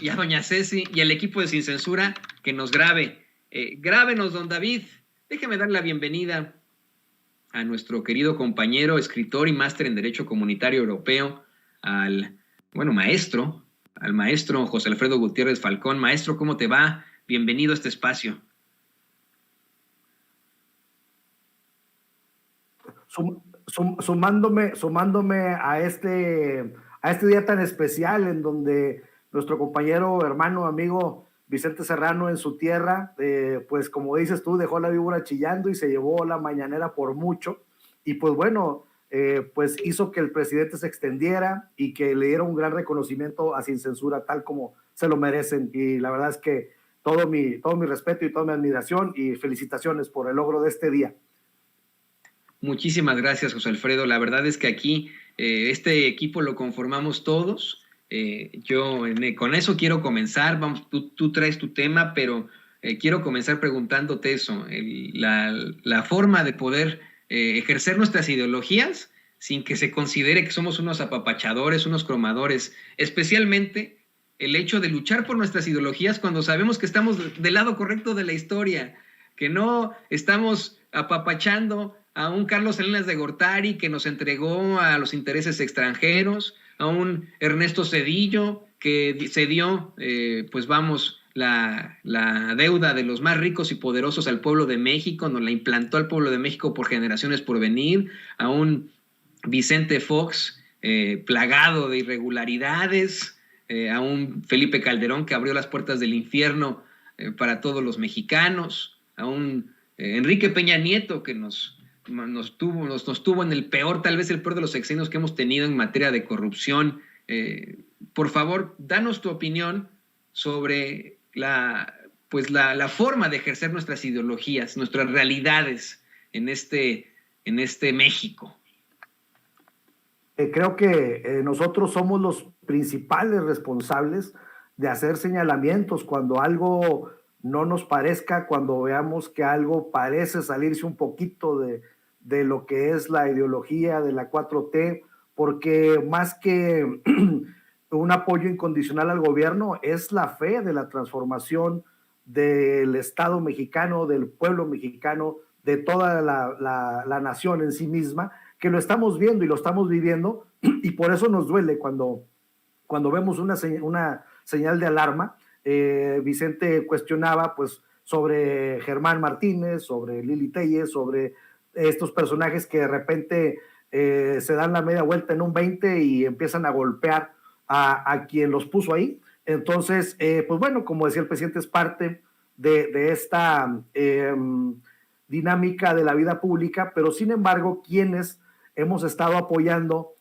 y a doña Ceci y al equipo de Sin Censura que nos grabe. Grábenos, don David. Déjeme dar la bienvenida a nuestro querido compañero, escritor y máster en Derecho Comunitario Europeo, al maestro José Alfredo Gutiérrez Falcón. Maestro, ¿cómo te va? Bienvenido a este espacio. Sumándome a este día tan especial en donde nuestro compañero, hermano, amigo Vicente Serrano en su tierra, pues como dices tú, dejó la víbora chillando y se llevó la mañanera por mucho, y pues bueno, pues hizo que el presidente se extendiera y que le diera un gran reconocimiento a Sin Censura, tal como se lo merecen, y la verdad es que todo mi respeto y toda mi admiración y felicitaciones por el logro de este día. Muchísimas gracias, José Alfredo. La verdad es que aquí este equipo lo conformamos todos. Con eso quiero comenzar. Vamos, tú traes tu tema, pero quiero comenzar preguntándote eso, la forma de poder ejercer nuestras ideologías sin que se considere que somos unos apapachadores, unos cromadores, especialmente el hecho de luchar por nuestras ideologías cuando sabemos que estamos del lado correcto de la historia, que no estamos apapachando a un Carlos Salinas de Gortari que nos entregó a los intereses extranjeros, a un Ernesto Zedillo que cedió, la deuda de los más ricos y poderosos al pueblo de México, nos la implantó al pueblo de México por generaciones por venir, a un Vicente Fox plagado de irregularidades, a un Felipe Calderón que abrió las puertas del infierno para todos los mexicanos, a un Enrique Peña Nieto que nos tuvo en el peor, tal vez el peor de los sexenios que hemos tenido en materia de corrupción. Por favor, danos tu opinión sobre la forma de ejercer nuestras ideologías, nuestras realidades en este México. Creo que nosotros somos los principales responsables de hacer señalamientos cuando algo no nos parezca, cuando veamos que algo parece salirse un poquito de lo que es la ideología de la 4T, porque más que un apoyo incondicional al gobierno, es la fe de la transformación del Estado mexicano, del pueblo mexicano, de toda la nación en sí misma, que lo estamos viendo y lo estamos viviendo, y por eso nos duele cuando vemos una señal de alarma. Vicente cuestionaba pues sobre Germán Martínez, sobre Lili Telles, sobre estos personajes que de repente se dan la media vuelta en un 20 y empiezan a golpear a quien los puso ahí. Entonces, pues bueno, como decía el presidente, es parte de esta dinámica de la vida pública, pero sin embargo, quienes hemos estado apoyando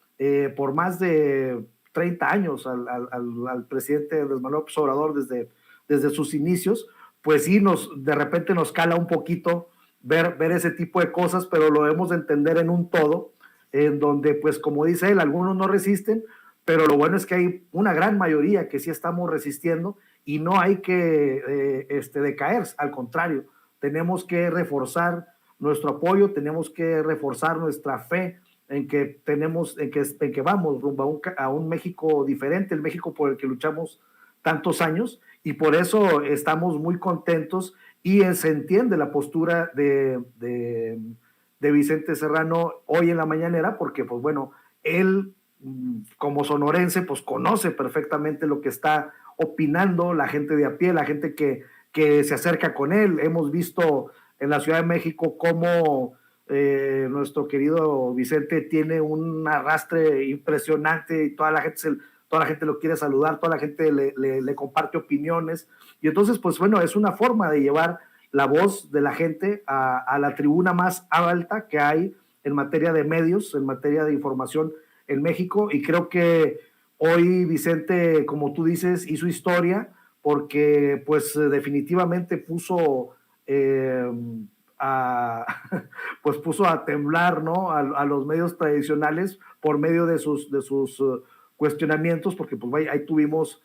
por más de 30 años al presidente Andrés Manuel López Obrador desde sus inicios, pues sí, de repente nos cala un poquito ver ese tipo de cosas, pero lo debemos de entender en un todo, en donde, pues como dice él, algunos no resisten, pero lo bueno es que hay una gran mayoría que sí estamos resistiendo y no hay que decaer, al contrario, tenemos que reforzar nuestro apoyo, tenemos que reforzar nuestra fe en que vamos rumbo a un México diferente, el México por el que luchamos tantos años, y por eso estamos muy contentos y se entiende la postura de Vicente Serrano hoy en la mañanera, porque pues bueno, él como sonorense pues conoce perfectamente lo que está opinando la gente de a pie, la gente que se acerca con él. Hemos visto en la Ciudad de México cómo nuestro querido Vicente tiene un arrastre impresionante y toda la gente lo quiere saludar, toda la gente le comparte opiniones, y entonces pues bueno, es una forma de llevar la voz de la gente a la tribuna más alta que hay en materia de medios, en materia de información en México, y creo que hoy Vicente, como tú dices, hizo historia porque pues definitivamente puso puso a temblar, ¿no?, a los medios tradicionales por medio de sus cuestionamientos, porque pues ahí tuvimos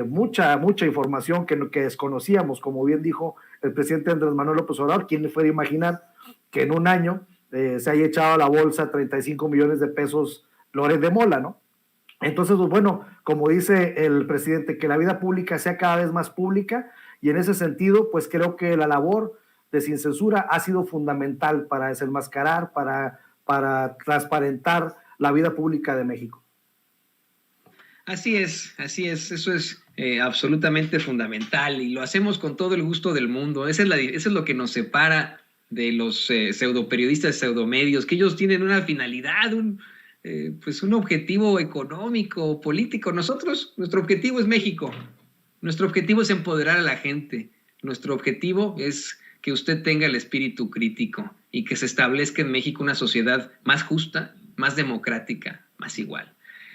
mucha información que desconocíamos, como bien dijo el presidente Andrés Manuel López Obrador. ¿Quién le fuera a imaginar que en un año se haya echado a la bolsa 35 millones de pesos Loret de Mola, ¿no? Entonces, pues bueno, como dice el presidente, que la vida pública sea cada vez más pública, y en ese sentido, pues creo que la labor de Sin Censura ha sido fundamental para desenmascarar, para transparentar la vida pública de México. Así es, eso es absolutamente fundamental y lo hacemos con todo el gusto del mundo. Eso es lo que nos separa de los pseudoperiodistas, pseudomedios, que ellos tienen una finalidad, pues un objetivo económico, político. Nosotros, nuestro objetivo es México, nuestro objetivo es empoderar a la gente, nuestro objetivo es que usted tenga el espíritu crítico y que se establezca en México una sociedad más justa, más democrática, más igual.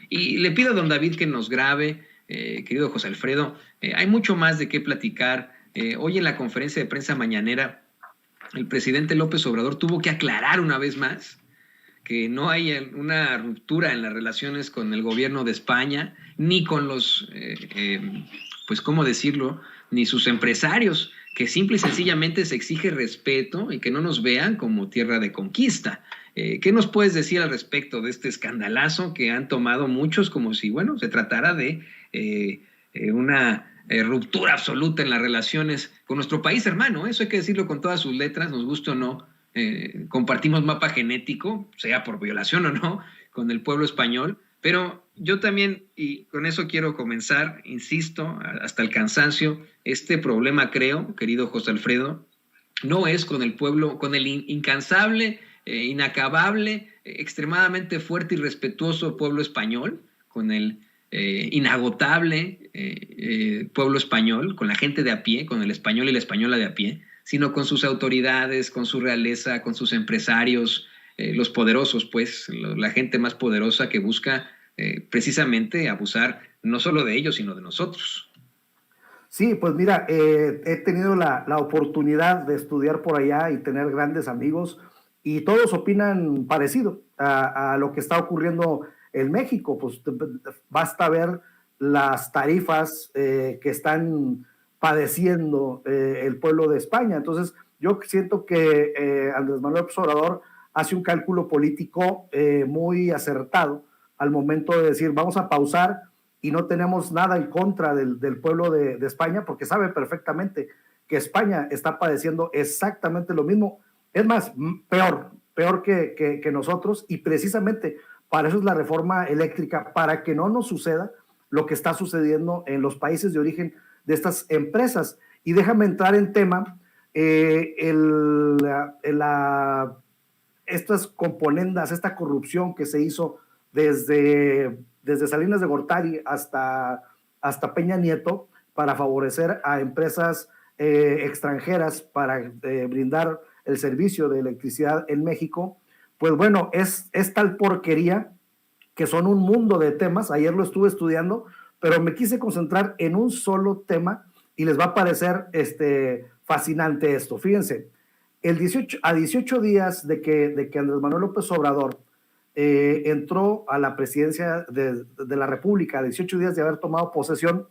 Y le pido a don David que nos grabe, querido José Alfredo, hay mucho más de qué platicar. Hoy en la conferencia de prensa mañanera, el presidente López Obrador tuvo que aclarar una vez más que no hay una ruptura en las relaciones con el gobierno de España, ni con los, pues, ¿cómo decirlo?, ni sus empresarios, que simple y sencillamente se exige respeto y que no nos vean como tierra de conquista. ¿Qué nos puedes decir al respecto de este escandalazo que han tomado muchos como si, bueno, se tratara de una ruptura absoluta en las relaciones con nuestro país hermano? Eso hay que decirlo con todas sus letras, nos guste o no. Compartimos mapa genético, sea por violación o no, con el pueblo español, pero yo también, y con eso quiero comenzar, insisto, hasta el cansancio, este problema, creo, querido José Alfredo, no es con el pueblo, con el incansable, inacabable, extremadamente fuerte y respetuoso pueblo español, con el inagotable pueblo español, con la gente de a pie, con el español y la española de a pie, sino con sus autoridades, con su realeza, con sus empresarios, los poderosos, pues, la gente más poderosa que busca precisamente abusar no solo de ellos, sino de nosotros. Sí, pues mira, he tenido la oportunidad de estudiar por allá y tener grandes amigos, y todos opinan parecido a lo que está ocurriendo en México. Pues basta ver las tarifas que están padeciendo el pueblo de España. Entonces, yo siento que Andrés Manuel López Obrador hace un cálculo político muy acertado al momento de decir, vamos a pausar, y no tenemos nada en contra del pueblo de España, porque sabe perfectamente que España está padeciendo exactamente lo mismo. Es más, peor que nosotros, y precisamente para eso es la reforma eléctrica, para que no nos suceda lo que está sucediendo en los países de origen de estas empresas. Y déjame entrar en tema, estas componendas, esta corrupción que se hizo desde Salinas de Gortari hasta Peña Nieto, para favorecer a empresas extranjeras para brindar el servicio de electricidad en México. Pues bueno, es tal porquería que son un mundo de temas. Ayer lo estuve estudiando, pero me quise concentrar en un solo tema y les va a parecer fascinante esto. Fíjense, a 18 días de que Andrés Manuel López Obrador entró a la presidencia de la República, 18 días de haber tomado posesión,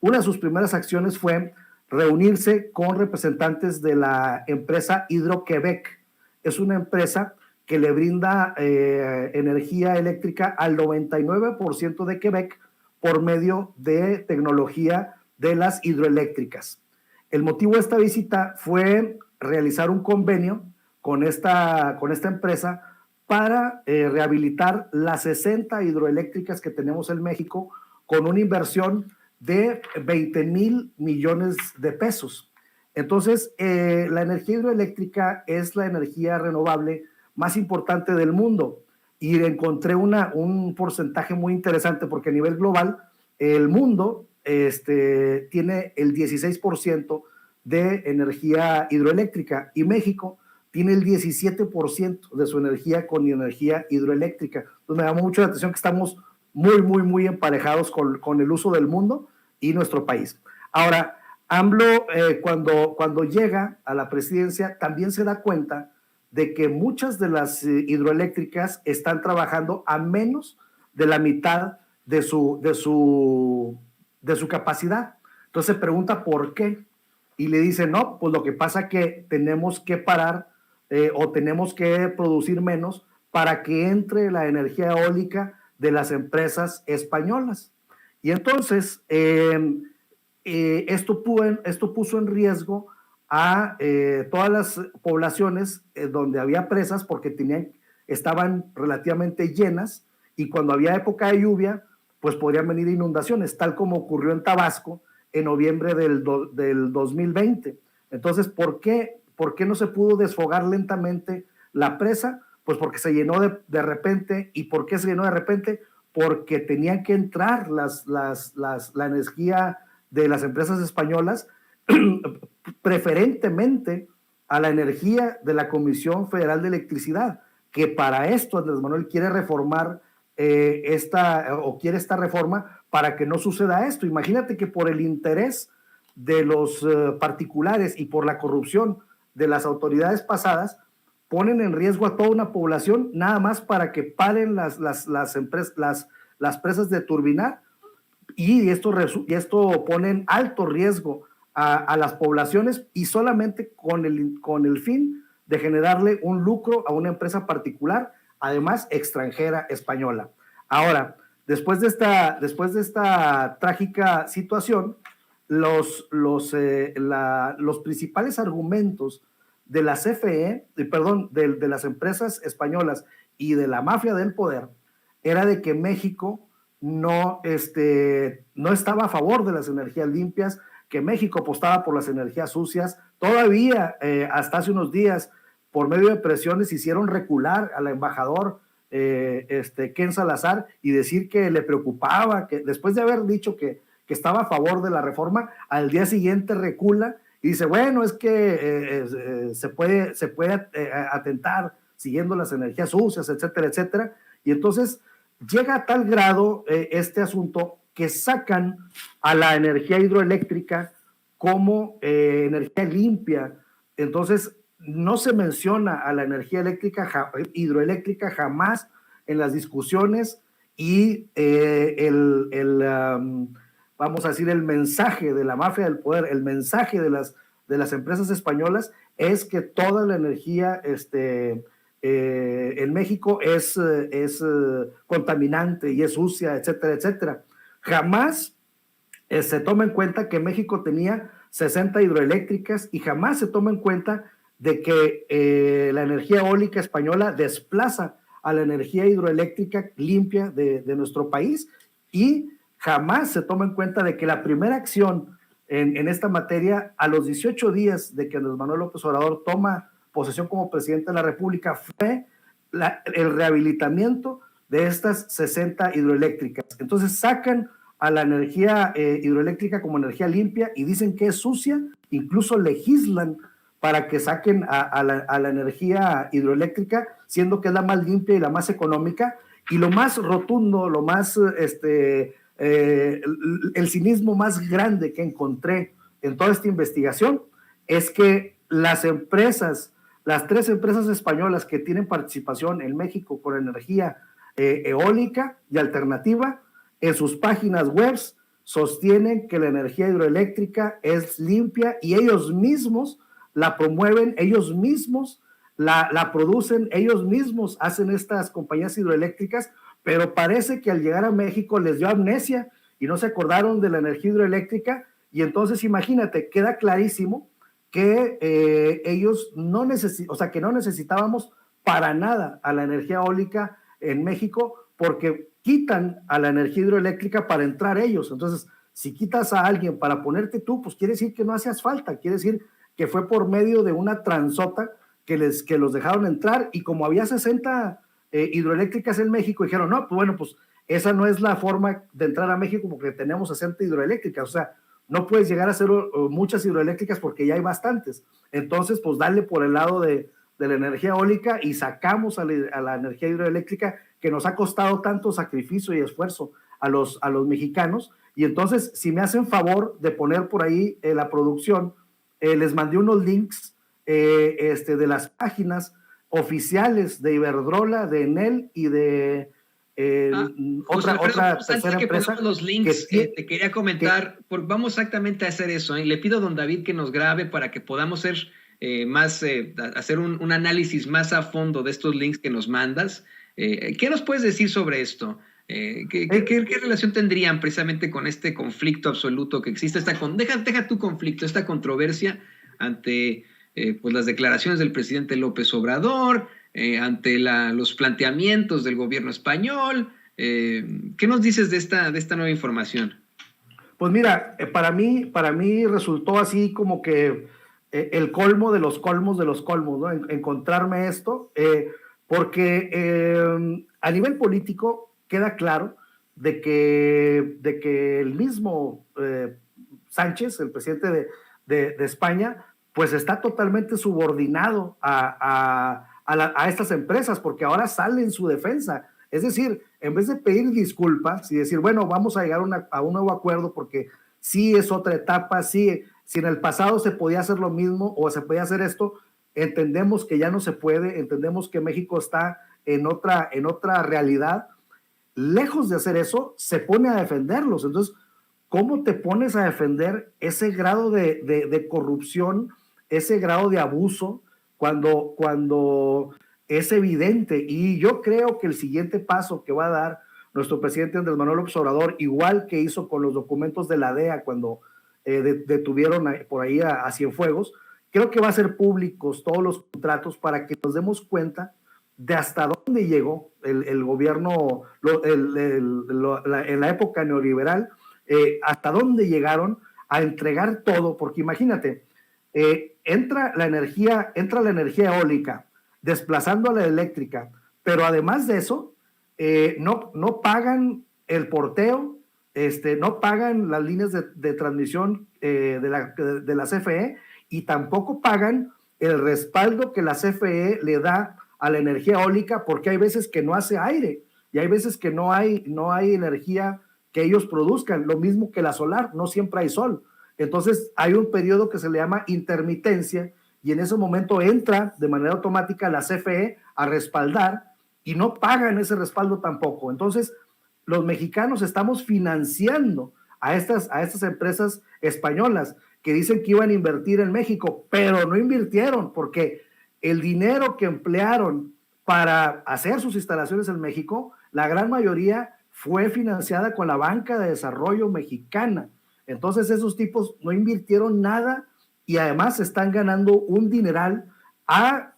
una de sus primeras acciones fue reunirse con representantes de la empresa Hidro-Quebec. Es una empresa que le brinda energía eléctrica al 99% de Quebec por medio de tecnología de las hidroeléctricas. El motivo de esta visita fue realizar un convenio con esta empresa para rehabilitar las 60 hidroeléctricas que tenemos en México, con una inversión de 20,000 millones de pesos. Entonces, la energía hidroeléctrica es la energía renovable más importante del mundo, y encontré un porcentaje muy interesante, porque a nivel global el mundo tiene el 16% de energía hidroeléctrica, y México tiene el 17% de su energía con energía hidroeléctrica. Entonces me llamó mucho la atención que estamos muy emparejados con el uso del mundo y nuestro país. Ahora, AMLO cuando llega a la presidencia también se da cuenta de que muchas de las hidroeléctricas están trabajando a menos de la mitad de su capacidad. Entonces se pregunta por qué, y le dice, no, pues lo que pasa es que tenemos que parar o tenemos que producir menos para que entre la energía eólica de las empresas españolas. Y entonces, esto puso en riesgo a todas las poblaciones donde había presas, porque estaban relativamente llenas, y cuando había época de lluvia, pues podrían venir inundaciones, tal como ocurrió en Tabasco en noviembre del 2020. Entonces, ¿por qué no se pudo desfogar lentamente la presa? Pues porque se llenó de repente. ¿Y por qué se llenó de repente? Porque tenían que entrar la energía de las empresas españolas preferentemente a la energía de la Comisión Federal de Electricidad, que para esto Andrés Manuel quiere reformar quiere esta reforma para que no suceda esto. Imagínate que por el interés de los particulares y por la corrupción de las autoridades pasadas, ponen en riesgo a toda una población nada más para que paren las presas de turbinar, y esto pone en alto riesgo a las poblaciones, y solamente con el fin de generarle un lucro a una empresa particular, además extranjera, española. Ahora, después de esta trágica situación, los principales argumentos de la CFE, de las empresas españolas y de la mafia del poder, era de que México no estaba a favor de las energías limpias, que México apostaba por las energías sucias. Todavía, hasta hace unos días, por medio de presiones, hicieron recular al embajador Ken Salazar, y decir que le preocupaba, que después de haber dicho que estaba a favor de la reforma, al día siguiente recula y dice, bueno, es que se puede atentar siguiendo las energías sucias, etcétera, etcétera. Y entonces llega a tal grado este asunto que sacan a la energía hidroeléctrica como energía limpia. Entonces no se menciona a la energía hidroeléctrica jamás en las discusiones, y vamos a decir, el mensaje de la mafia del poder, el mensaje de las empresas españolas, es que toda la energía en México es contaminante y es sucia, etcétera, etcétera. Jamás se toma en cuenta que México tenía 60 hidroeléctricas, y jamás se toma en cuenta de que la energía eólica española desplaza a la energía hidroeléctrica limpia de nuestro país, y jamás se toma en cuenta de que la primera acción en esta materia, a los 18 días de que Andrés Manuel López Obrador toma posesión como presidente de la República, fue el rehabilitamiento de estas 60 hidroeléctricas. Entonces sacan a la energía hidroeléctrica como energía limpia y dicen que es sucia, incluso legislan para que saquen a la energía hidroeléctrica, siendo que es la más limpia y la más económica. Y lo más rotundo, lo más el cinismo más grande que encontré en toda esta investigación, es que las tres empresas españolas que tienen participación en México con energía eólica y alternativa, en sus páginas web sostienen que la energía hidroeléctrica es limpia, y ellos mismos la promueven, ellos mismos la producen, ellos mismos hacen estas compañías hidroeléctricas, pero parece que al llegar a México les dio amnesia y no se acordaron de la energía hidroeléctrica. Y entonces imagínate, queda clarísimo que ellos que no necesitábamos para nada a la energía eólica en México, porque quitan a la energía hidroeléctrica para entrar ellos. Entonces, si quitas a alguien para ponerte tú, pues quiere decir que no hacías falta, quiere decir que fue por medio de una transota que los dejaron entrar, y como había 60 hidroeléctricas en México, dijeron, no, pues bueno, pues esa no es la forma de entrar a México porque tenemos 60 hidroeléctricas, o sea, no puedes llegar a hacer muchas hidroeléctricas porque ya hay bastantes. Entonces, pues dale por el lado de la energía eólica y sacamos a la energía hidroeléctrica, que nos ha costado tanto sacrificio y esfuerzo a los mexicanos. Y entonces, si me hacen favor de poner por ahí la producción, les mandé unos links de las páginas oficiales de Iberdrola, de Enel y de otra tercera empresa. Los links, te quería comentar, vamos exactamente a hacer eso. Le pido a don David que nos grabe para que podamos hacer hacer un análisis más a fondo de estos links que nos mandas. ¿Qué nos puedes decir sobre esto? ¿Qué relación tendrían precisamente con este conflicto absoluto que existe? Deja tu conflicto, esta controversia ante pues las declaraciones del presidente López Obrador, ante los planteamientos del gobierno español. ¿Qué nos dices de esta nueva información? Pues mira, para mí resultó así como que el colmo de los colmos de los colmos, ¿no? Encontrarme esto, porque a nivel político queda claro de que el mismo Sánchez, el presidente de España, pues está totalmente subordinado a estas empresas, porque ahora sale en su defensa. Es decir, en vez de pedir disculpas y decir, bueno, vamos a llegar a un nuevo acuerdo porque sí es otra etapa, sí, si en el pasado se podía hacer lo mismo o se podía hacer esto, entendemos que ya no se puede, entendemos que México está en otra realidad. Lejos de hacer eso, se pone a defenderlos. Entonces, ¿cómo te pones a defender ese grado de corrupción, ese grado de abuso, cuando es evidente? Y yo creo que el siguiente paso que va a dar nuestro presidente Andrés Manuel López Obrador, igual que hizo con los documentos de la DEA cuando detuvieron por ahí a Cienfuegos, creo que va a ser públicos todos los contratos para que nos demos cuenta de hasta dónde llegó el gobierno en la época neoliberal, hasta dónde llegaron a entregar todo, porque imagínate, entra la energía eólica, desplazando a la eléctrica, pero además de eso, no pagan el porteo, no pagan las líneas de transmisión de la CFE y tampoco pagan el respaldo que la CFE le da a la energía eólica, porque hay veces que no hace aire y hay veces que no hay energía que ellos produzcan, lo mismo que la solar, no siempre hay sol. Entonces hay un periodo que se le llama intermitencia y en ese momento entra de manera automática la CFE a respaldar y no pagan ese respaldo tampoco. Entonces los mexicanos estamos financiando a estas empresas españolas que dicen que iban a invertir en México, pero no invirtieron porque el dinero que emplearon para hacer sus instalaciones en México, la gran mayoría fue financiada con la banca de desarrollo mexicana. Entonces esos tipos no invirtieron nada y además están ganando un dineral a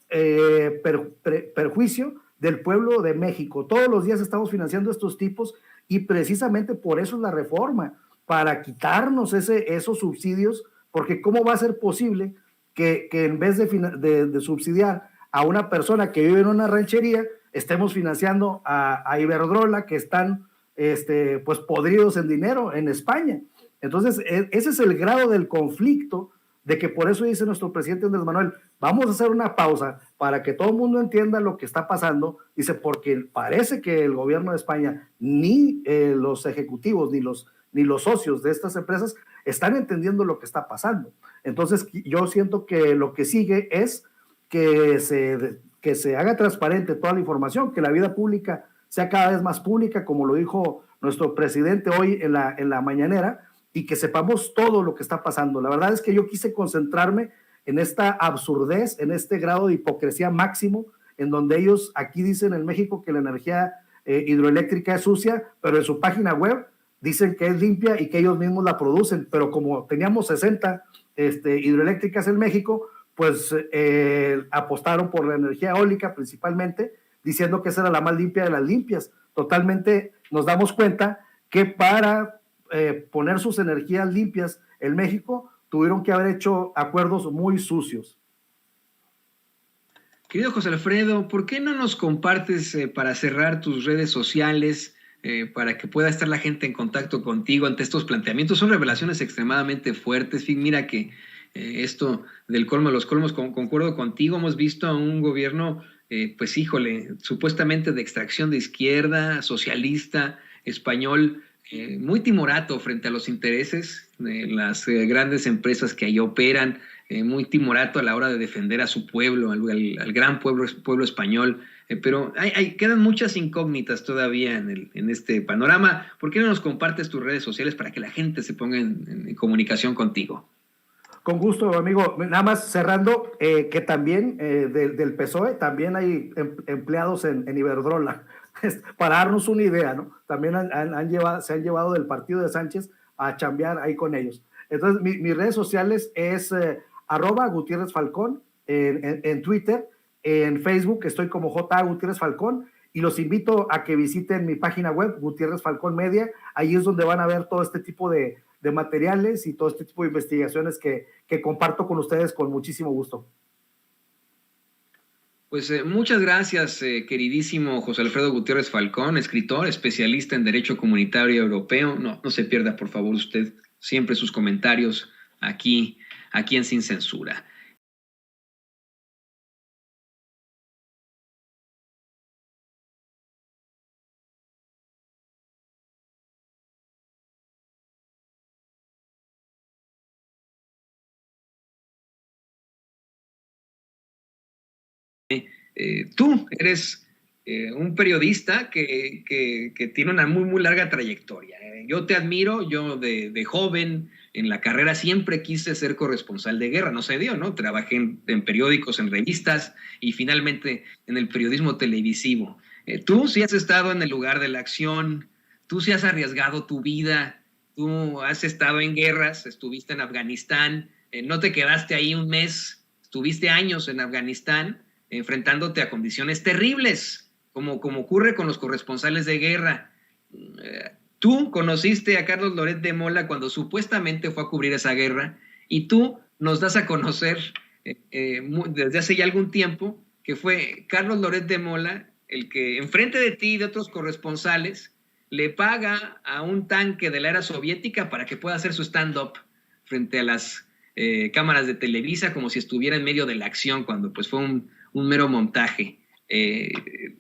perjuicio del pueblo de México. Todos los días estamos financiando a estos tipos y precisamente por eso es la reforma, para quitarnos esos subsidios, porque ¿cómo va a ser posible que en vez de subsidiar a una persona que vive en una ranchería, estemos financiando a Iberdrola, que están pues podridos en dinero en España? Entonces, ese es el grado del conflicto, de que por eso dice nuestro presidente Andrés Manuel, vamos a hacer una pausa para que todo el mundo entienda lo que está pasando. Dice, porque parece que el gobierno de España, ni los ejecutivos, ni los socios de estas empresas están entendiendo lo que está pasando. Entonces, yo siento que lo que sigue es que se haga transparente toda la información, que la vida pública sea cada vez más pública, como lo dijo nuestro presidente hoy en la mañanera, y que sepamos todo lo que está pasando. La verdad es que yo quise concentrarme en esta absurdez, en este grado de hipocresía máximo, en donde ellos aquí dicen en México que la energía hidroeléctrica es sucia, pero en su página web dicen que es limpia y que ellos mismos la producen, pero como teníamos 60 hidroeléctricas en México, pues apostaron por la energía eólica principalmente, diciendo que esa era la más limpia de las limpias. Totalmente nos damos cuenta que para poner sus energías limpias en México tuvieron que haber hecho acuerdos muy sucios. Querido José Alfredo, ¿por qué no nos compartes para cerrar tus redes sociales para que pueda estar la gente en contacto contigo ante estos planteamientos? Son revelaciones extremadamente fuertes. Mira que esto del colmo de los colmos, concuerdo contigo, hemos visto a un gobierno, pues híjole, supuestamente de extracción de izquierda, socialista, español, muy timorato frente a los intereses de las grandes empresas que ahí operan, muy timorato a la hora de defender a su pueblo, al gran pueblo español, pero quedan muchas incógnitas todavía en este panorama. ¿Por qué no nos compartes tus redes sociales para que la gente se ponga en comunicación contigo? Con gusto, amigo. Nada más cerrando, que también del PSOE también hay empleados en Iberdrola. para darnos una idea, ¿no? También se han llevado del partido de Sánchez a chambear ahí con ellos. Entonces, mis redes sociales es @Gutiérrez Falcón en Twitter, en Facebook estoy como J. Gutiérrez Falcón, y los invito a que visiten mi página web, Gutiérrez Falcón Media. Ahí es donde van a ver todo este tipo de materiales y todo este tipo de investigaciones que comparto con ustedes con muchísimo gusto. Pues muchas gracias, queridísimo José Alfredo Gutiérrez Falcón, escritor, especialista en Derecho Comunitario Europeo. No se pierda, por favor, usted siempre sus comentarios aquí en Sin Censura. Tú eres un periodista que tiene una muy larga trayectoria. Yo te admiro, yo de joven en la carrera siempre quise ser corresponsal de guerra, no se dio, ¿no? Trabajé en periódicos, en revistas y finalmente en el periodismo televisivo. Tú sí has estado en el lugar de la acción, tú sí has arriesgado tu vida, tú has estado en guerras, estuviste en Afganistán, no te quedaste ahí un mes, estuviste años en Afganistán enfrentándote a condiciones terribles, como ocurre con los corresponsales de guerra. Tú conociste a Carlos Loret de Mola cuando supuestamente fue a cubrir esa guerra, y tú nos das a conocer desde hace ya algún tiempo que fue Carlos Loret de Mola el que enfrente de ti y de otros corresponsales le paga a un tanque de la era soviética para que pueda hacer su stand-up frente a las cámaras de Televisa, como si estuviera en medio de la acción, cuando pues fue un mero montaje.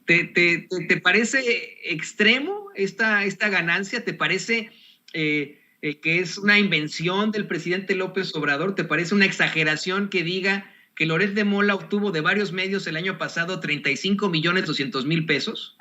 ¿Te parece extremo esta ganancia? ¿Te parece que es una invención del presidente López Obrador? ¿Te parece una exageración que diga que Loret de Mola obtuvo de varios medios el año pasado 35,200,000 pesos?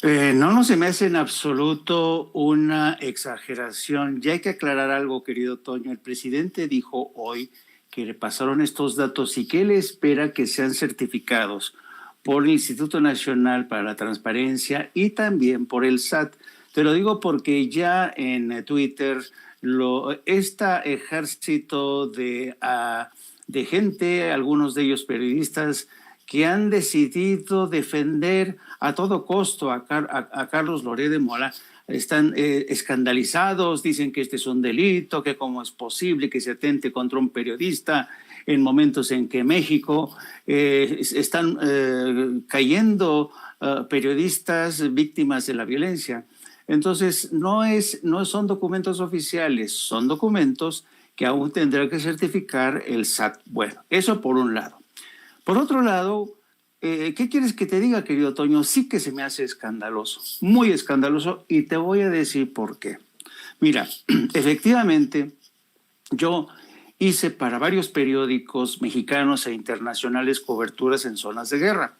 No se me hace en absoluto una exageración. Ya hay que aclarar algo, querido Toño. El presidente dijo hoy que le pasaron estos datos y que él espera que sean certificados por el Instituto Nacional para la Transparencia y también por el SAT. Te lo digo porque ya en Twitter este ejército de gente, algunos de ellos periodistas, que han decidido defender a todo costo a Carlos Loret de Mola, están escandalizados, dicen que este es un delito, que cómo es posible que se atente contra un periodista en momentos en que México están cayendo periodistas víctimas de la violencia. Entonces, no son documentos oficiales, son documentos que aún tendrá que certificar el SAT. Bueno, eso por un lado. Por otro lado, ¿qué quieres que te diga, querido Toño? Sí que se me hace escandaloso, muy escandaloso, y te voy a decir por qué. Mira, efectivamente, yo hice para varios periódicos mexicanos e internacionales coberturas en zonas de guerra.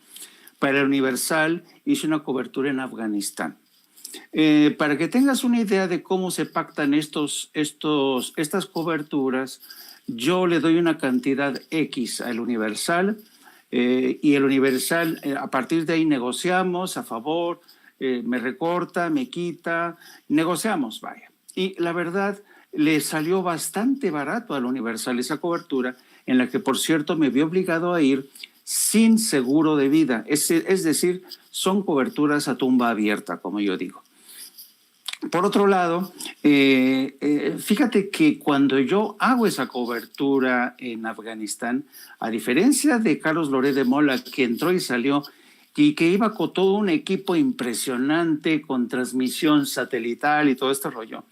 Para el Universal hice una cobertura en Afganistán. Para que tengas una idea de cómo se pactan estas coberturas, yo le doy una cantidad X al Universal, y el Universal, a partir de ahí negociamos a favor, me recorta, me quita, negociamos, vaya. Y la verdad, le salió bastante barato al Universal esa cobertura, en la que, por cierto, me vi obligado a ir sin seguro de vida. Es decir, son coberturas a tumba abierta, como yo digo. Por otro lado, fíjate que cuando yo hago esa cobertura en Afganistán, a diferencia de Carlos Loret de Mola, que entró y salió, y que iba con todo un equipo impresionante, con transmisión satelital y todo este rollo,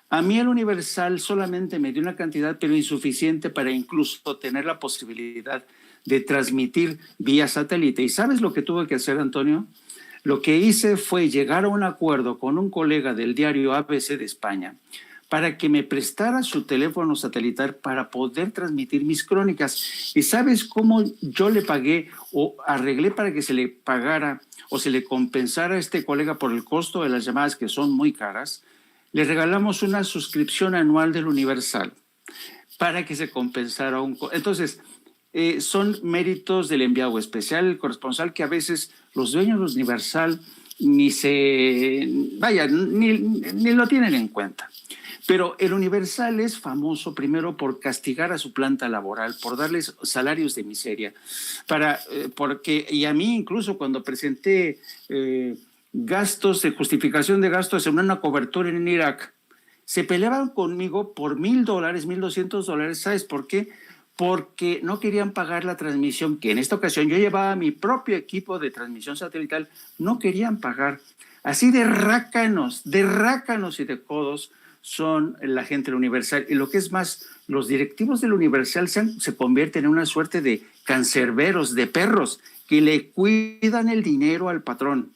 a mí el Universal solamente me dio una cantidad, pero insuficiente para incluso tener la posibilidad de transmitir vía satélite. ¿Y sabes lo que tuve que hacer, Antonio? Lo que hice fue llegar a un acuerdo con un colega del diario ABC de España para que me prestara su teléfono satelital para poder transmitir mis crónicas. ¿Y sabes cómo yo le pagué o arreglé para que se le pagara o se le compensara a este colega por el costo de las llamadas, que son muy caras? Le regalamos una suscripción anual del Universal para que se compensara Entonces, son méritos del enviado especial, el corresponsal, que a veces los dueños del Universal ni lo tienen en cuenta. Pero el Universal es famoso primero por castigar a su planta laboral, por darles salarios de miseria, y a mí incluso cuando presenté gastos de justificación de gastos en una cobertura en Irak, se peleaban conmigo por $1,000, $1,200. ¿Sabes por qué? Porque no querían pagar la transmisión, que en esta ocasión yo llevaba mi propio equipo de transmisión satelital, no querían pagar. Así de rácanos y de codos son la gente del Universal. Y lo que es más, los directivos del Universal se convierten en una suerte de cancerberos, de perros, que le cuidan el dinero al patrón.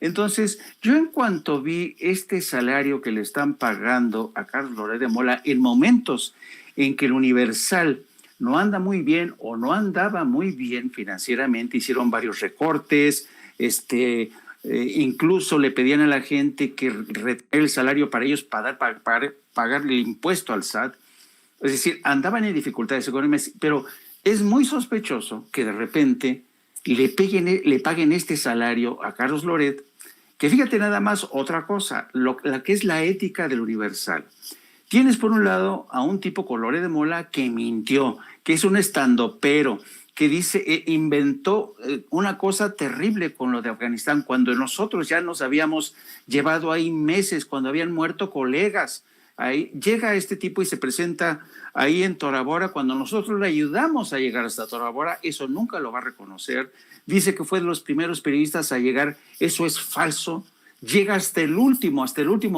Entonces, yo en cuanto vi este salario que le están pagando a Carlos Loret de Mola en momentos en que el Universal no anda muy bien o no andaba muy bien financieramente, hicieron varios recortes, incluso le pedían a la gente que retenga el salario para ellos pagarle el impuesto al SAT. Es decir, andaban en dificultades económicas, pero es muy sospechoso que de repente le paguen este salario a Carlos Loret, que fíjate nada más otra cosa, la que es la ética del Universal. Tienes por un lado a un tipo con Loret de Mola que mintió, que es un estandopero, que inventó una cosa terrible con lo de Afganistán, cuando nosotros ya nos habíamos llevado ahí meses, cuando habían muerto colegas. Ahí llega este tipo y se presenta ahí en Tora Bora, cuando nosotros le ayudamos a llegar hasta Tora Bora. Eso nunca lo va a reconocer. Dice que fue de los primeros periodistas a llegar. Eso es falso. Llega hasta el último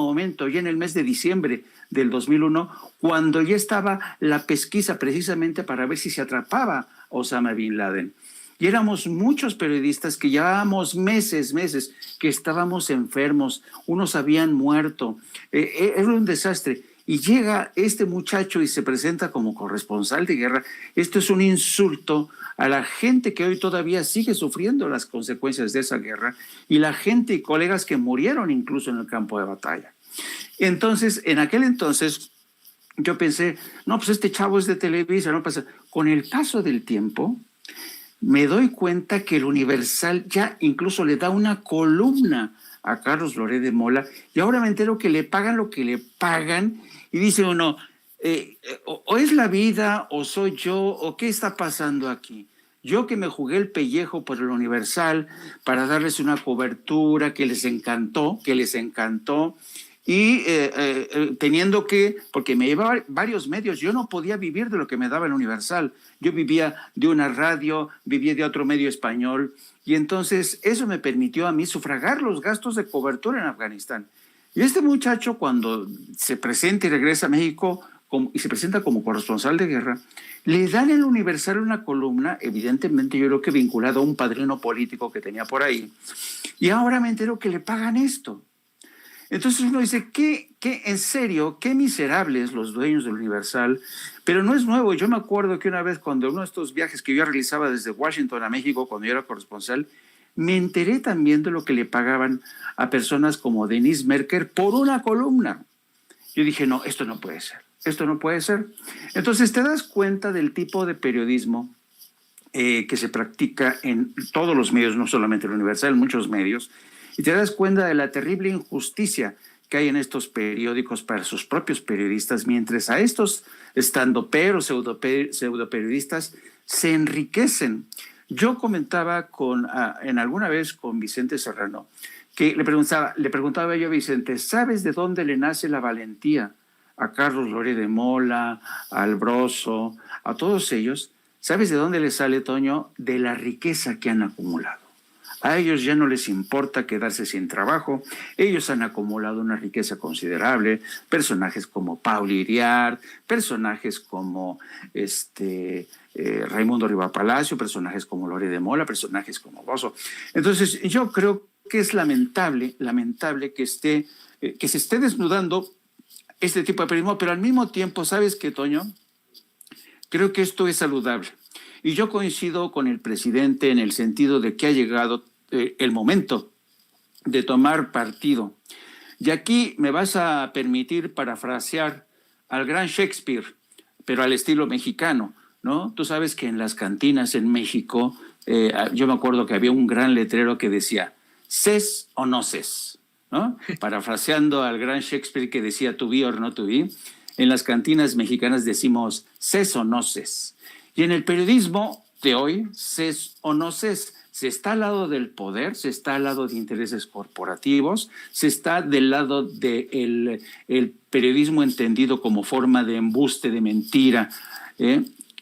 momento, ya en el mes de diciembre del 2001, cuando ya estaba la pesquisa precisamente para ver si se atrapaba a Osama Bin Laden. Y éramos muchos periodistas que llevábamos meses que estábamos enfermos, unos habían muerto, era un desastre. Y llega este muchacho y se presenta como corresponsal de guerra. Esto es un insulto a la gente que hoy todavía sigue sufriendo las consecuencias de esa guerra y la gente y colegas que murieron incluso en el campo de batalla. Entonces, en aquel entonces, yo pensé, no, pues este chavo es de Televisa, no pasa. Con el paso del tiempo, me doy cuenta que el Universal ya incluso le da una columna a Carlos Loret de Mola, y ahora me entero que le pagan lo que le pagan, y dice uno, o es la vida, o soy yo, o qué está pasando aquí. Yo que me jugué el pellejo por el Universal para darles una cobertura que les encantó, y teniendo que, porque me llevaba varios medios, yo no podía vivir de lo que me daba el Universal. Yo vivía de una radio, vivía de otro medio español, y entonces eso me permitió a mí sufragar los gastos de cobertura en Afganistán. Y este muchacho, cuando se presenta y regresa a México y se presenta como corresponsal de guerra, le dan en el Universal una columna, evidentemente yo creo que vinculado a un padrino político que tenía por ahí, y ahora me entero que le pagan esto. Entonces uno dice, en serio, qué miserables los dueños del Universal, pero no es nuevo. Yo me acuerdo que una vez cuando uno de estos viajes que yo realizaba desde Washington a México, cuando yo era corresponsal, me enteré también de lo que le pagaban a personas como Denise Merker por una columna. Yo dije, no, esto no puede ser. Entonces te das cuenta del tipo de periodismo que se practica en todos los medios, no solamente el Universal, en muchos medios, y te das cuenta de la terrible injusticia que hay en estos periódicos para sus propios periodistas, mientras a estos estandoperos, pseudoperiodistas se enriquecen. Yo comentaba en alguna vez con Vicente Serrano, que le preguntaba yo a Vicente, ¿sabes de dónde le nace la valentía a Carlos Loret de Mola, a Albroso, a todos ellos? ¿Sabes de dónde les sale, Toño? De la riqueza que han acumulado. A ellos ya no les importa quedarse sin trabajo. Ellos han acumulado una riqueza considerable. Personajes como Paul Iriart, personajes como Raimundo Rivapalacio, personajes como Loret de Mola, personajes como Bozo. Entonces, yo creo que es lamentable que se esté desnudando este tipo de periodismo, pero al mismo tiempo, ¿sabes qué, Toño? Creo que esto es saludable. Y yo coincido con el presidente en el sentido de que ha llegado el momento de tomar partido. Y aquí me vas a permitir parafrasear al gran Shakespeare, pero al estilo mexicano. ¿no? Tú sabes que en las cantinas en México, yo me acuerdo que había un gran letrero que decía, ¿ses o no ses? ¿No? Parafraseando al gran Shakespeare que decía to be or not to be, en las cantinas mexicanas decimos ses o no ses. Y en el periodismo de hoy, ses o no ses, se está al lado del poder, se está al lado de intereses corporativos, se está del lado del el periodismo entendido como forma de embuste, de mentira,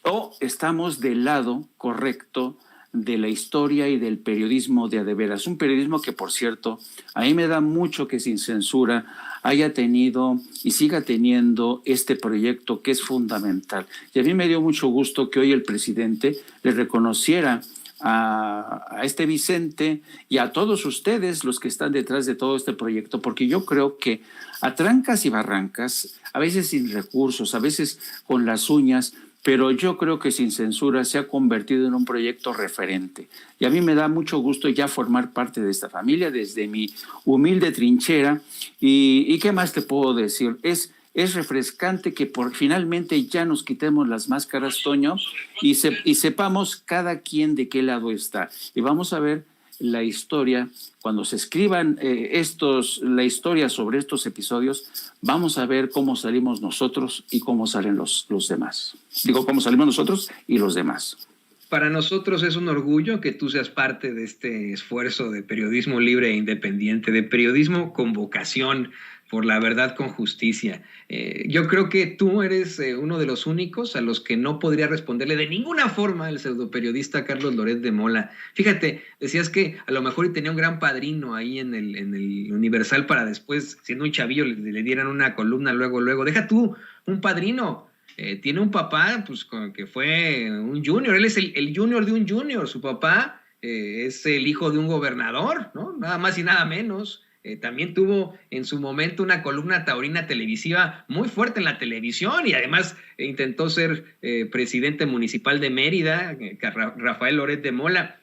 o estamos del lado correcto de la historia y del periodismo de a de veras. Un periodismo que, por cierto, a mí me da mucho que Sin Censura haya tenido y siga teniendo este proyecto que es fundamental. Y a mí me dio mucho gusto que hoy el presidente le reconociera a este Vicente y a todos ustedes los que están detrás de todo este proyecto, porque yo creo que a trancas y barrancas, a veces sin recursos, a veces con las uñas, pero yo creo que Sin Censura se ha convertido en un proyecto referente. Y a mí me da mucho gusto ya formar parte de esta familia desde mi humilde trinchera. ¿Y qué más te puedo decir? Es refrescante que finalmente ya nos quitemos las máscaras, Toño, y sepamos cada quien de qué lado está. Y vamos a ver la historia, cuando se escriban la historia sobre estos episodios, vamos a ver cómo salimos nosotros y cómo salen los demás. Digo, cómo salimos nosotros y los demás. Para nosotros es un orgullo que tú seas parte de este esfuerzo de periodismo libre e independiente, de periodismo con vocación por la verdad con justicia. Yo creo que tú eres uno de los únicos a los que no podría responderle de ninguna forma el pseudoperiodista Carlos Loret de Mola. Fíjate, decías que a lo mejor tenía un gran padrino ahí en el Universal para después, siendo un chavillo, le dieran una columna luego. Deja tú, un padrino. Tiene un papá pues, que fue un junior, él es el junior de un junior, su papá es el hijo de un gobernador, ¿no? Nada más y nada menos. También tuvo en su momento una columna taurina televisiva muy fuerte en la televisión y además intentó ser presidente municipal de Mérida, Rafael Loret de Mola.